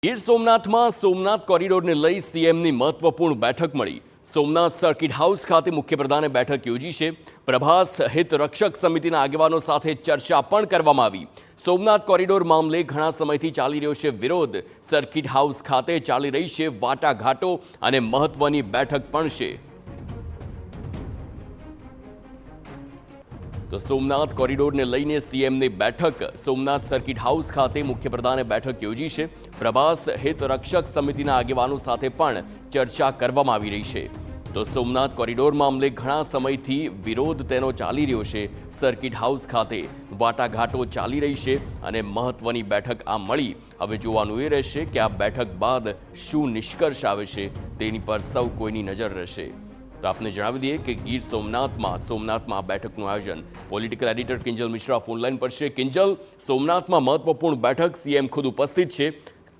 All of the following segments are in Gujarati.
ગીર સોમનાથમાં સોમનાથ કોરિડોરને લઈ સીએમની મહત્વપૂર્ણ બેઠક મળી। સોમનાથ સર્કિટ હાઉસ ખાતે મુખ્યપ્રધાને બેઠક યોજી છે। પ્રભાસ હિત રક્ષક સમિતિના આગેવાનો સાથે ચર્ચા પણ કરવામાં આવી। સોમનાથ કોરિડોર મામલે ઘણા સમયથી ચાલી રહ્યો છે વિરોધ। સર્કિટ હાઉસ ખાતે ચાલી રહી છે વાટાઘાટો અને મહત્વની બેઠક પણ છે। તો સોમનાથ કોરિડોરને લઈને સીએમની બેઠક સોમનાથ સર્કિટ હાઉસ ખાતે મુખ્યપ્રધાને બેઠક યોજી છે। પ્રભાસ હિત રક્ષક સમિતિના આગેવાનો સાથે પણ ચર્ચા કરવામાં આવી રહી છે। તો સોમનાથ કોરિડોર મામલે ઘણા સમયથી વિરોધ તેનો ચાલી રહ્યો છે। સર્કિટ હાઉસ ખાતે વાટાઘાટો ચાલી રહી છે અને મહત્વની બેઠક આ મળી। હવે જોવાનું એ રહેશે કે આ બેઠક બાદ શું નિષ્કર્ષ આવે છે તેની પર સૌ કોઈની નજર રહેશે। તો આપને જણાવી દઈએ કે ગીર સોમનાથમાં આ બેઠકનું આયોજન political editor Kinjal Mishra phone line પર છે। કિંજલ, સોમનાથમાં મહત્વપૂર્ણ બેઠક, સીએમ ખુદ ઉપસ્થિત છે,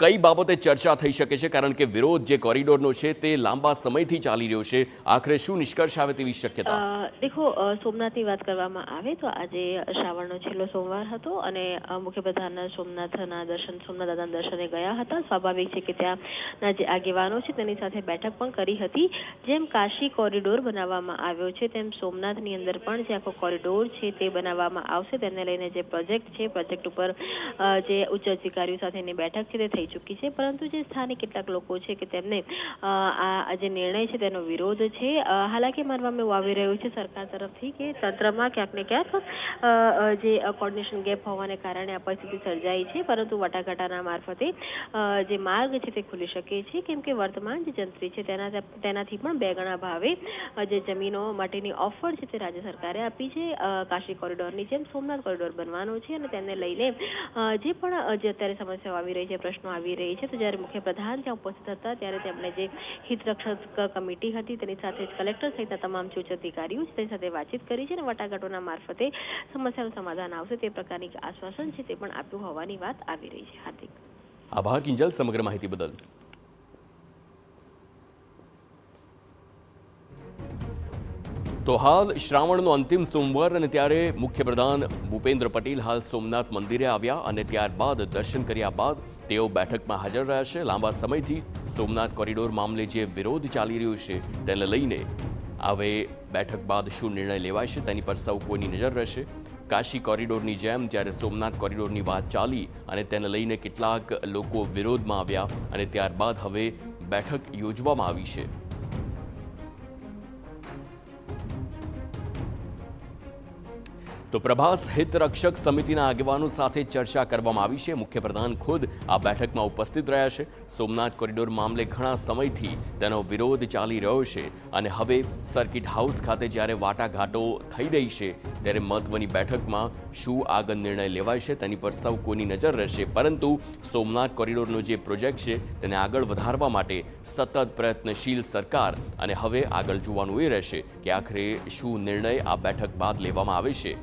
કઈ બાબતે ચર્ચા થઈ શકે છે? કારણ કે વિરોધ જે કોરિડોરનો છે તે લાંબા સમયથી ચાલી રહ્યો છે, આખરે શું નિષ્કર્ષ આવે તેવી શક્યતા? દેખો, સોમનાથની વાત કરવામાં આવે તો આજે શ્રાવણનો છેલ્લો સોમવાર હતો અને મુખ્યપ્રધાન સોમનાથ દાદાના દર્શને ગયા હતા। સ્વાભાવિક છે કે ત્યાંના જે આગેવાનો છે તેની સાથે બેઠક પણ કરી હતી। જેમ કાશી કોરિડોર બનાવવામાં આવ્યો છે તેમ સોમનાથની અંદર પણ જે આખો કોરિડોર છે તે બનાવવામાં આવશે। તેને લઈને જે પ્રોજેક્ટ છે, પ્રોજેક્ટ ઉપર જે ઉચ્ચ અધિકારીઓ સાથેની બેઠક છે તે થઈ ચૂકી છે, પરંતુ જે સ્થાનિક કેટલાક લોકો છે કે તેમને આ જે નિર્ણય છે તેનો વિરોધ છે। હાલાકી માનવામાં એવું આવી રહ્યું છે સરકાર તરફથી કે તંત્રમાં ક્યાંક ને ક્યાંક જે કોર્ડિનેશન ગેપ હોવાને કારણે આ પરિસ્થિતિ સર્જાઈ છે, પરંતુ વાટાઘાટાના મારફતે જે માર્ગ છે તે ખુલી શકે છે, કેમ કે વર્તમાન જે જંત્રી છે તેનાથી પણ 2 ગણા ભાવે જે જમીનો માટેની ઓફર છે તે રાજ્ય સરકારે આપી છે। કાશી કોરિડોરની જેમ સોમનાથ કોરિડોર બનવાનો છે અને તેને લઈને જે પણ જે અત્યારે સમસ્યાઓ આવી રહી છે, પ્રશ્નો આવી રહી છે, તો જ્યારે મુખ્યપ્રધાન ત્યાં ઉપસ્થિત હતા ત્યારે તેમણે જે હિતરક્ષક કમિટી હતી તેની સાથે કલેક્ટર સહિતના તમામ ઉચ્ચ અધિકારીઓ તેની સાથે વાતચીત કરી છે અને વાટાઘાટોના મારફતે સમસ્યાનું સમાધાન આવશે તે પ્રકારની આશ્વાસન છે તે પણ આપ્યું હોવાની વાત આવી રહી છે। હાર્દિક આભાર કિંજલ સમગ્ર માહિતી બદલ। તો હાલ શ્રાવણનો અંતિમ સોમવાર અને ત્યારે મુખ્યપ્રધાન ભૂપેન્દ્ર પટેલ હાલ સોમનાથ મંદિરે આવ્યા અને ત્યારબાદ દર્શન કર્યા બાદ તેઓ બેઠકમાં હાજર રહ્યા છે। લાંબા સમયથી સોમનાથ કોરિડોર મામલે જે વિરોધ ચાલી રહ્યો છે તેને લઈને હવે બેઠક બાદ શું નિર્ણય લેવાય છે તેની પર સૌ કોઈની નજર રહેશે। કાશી કોરિડોરની જેમ જ્યારે સોમનાથ કોરિડોરની વાત ચાલી અને તેને લઈને કેટલાક લોકો વિરોધમાં આવ્યા અને ત્યારબાદ હવે બેઠક યોજવામાં આવી છે। તો પ્રભાસ હિત રક્ષક સમિતિના આગેવાનો સાથે ચર્ચા કરવામાં આવી છે। મુખ્યપ્રધાન ખુદ આ બેઠકમાં ઉપસ્થિત રહ્યા છે। સોમનાથ કોરિડોર મામલે ઘણા સમયથી તેનો વિરોધ ચાલી રહ્યો છે અને હવે સર્કિટ હાઉસ ખાતે જ્યારે વાટાઘાટો થઈ રહી છે ત્યારે મહત્વની બેઠકમાં શું આગળ નિર્ણય લેવાય છે તેની પર સૌ કોઈની નજર રહેશે। પરંતુ સોમનાથ કોરિડોરનો જે પ્રોજેક્ટ છે તેને આગળ વધારવા માટે સતત પ્રયત્નશીલ સરકાર અને હવે આગળ જોવાનું એ રહેશે કે આખરે શું નિર્ણય આ બેઠક બાદ લેવામાં આવે છે।